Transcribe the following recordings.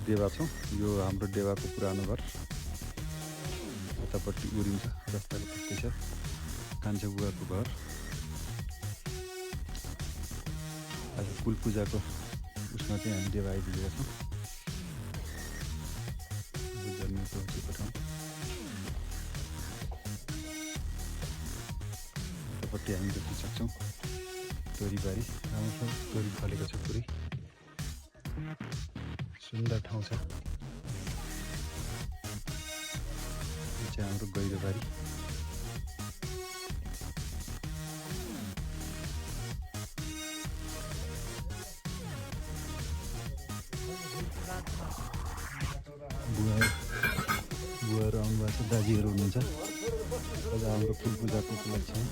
डेवा छौँ। यो हाम्रो डेवाको पुरानो घर। यतापट्टि उरिन्छ रस्ताको त्यस्तै छ। कान्छो बुवाको घर। आज कुल पूजाको उसमा चाहिँ हामी डेवा आइपुगेका छौँ। जन्मेको हुँचेको ठाउँ। यतापट्टि हामी देख्न सक्छौँ तोरीबारी। राम्रो तोरी फलेको छ पुरै। सुन्दर ठाउँ छ। यो चाहिँ हाम्रो गैरोबारी। बुवाहरू आउनुभएको छ, दाजुहरू हुनुहुन्छ। आज हाम्रो फुल पूजाको उपलक्ष्यमा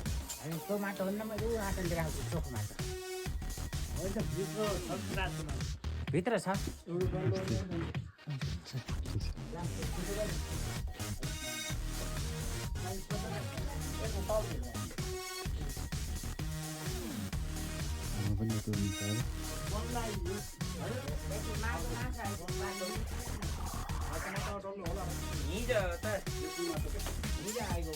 भित्र छ पनि यस्तो हुन्छ हिजो आएको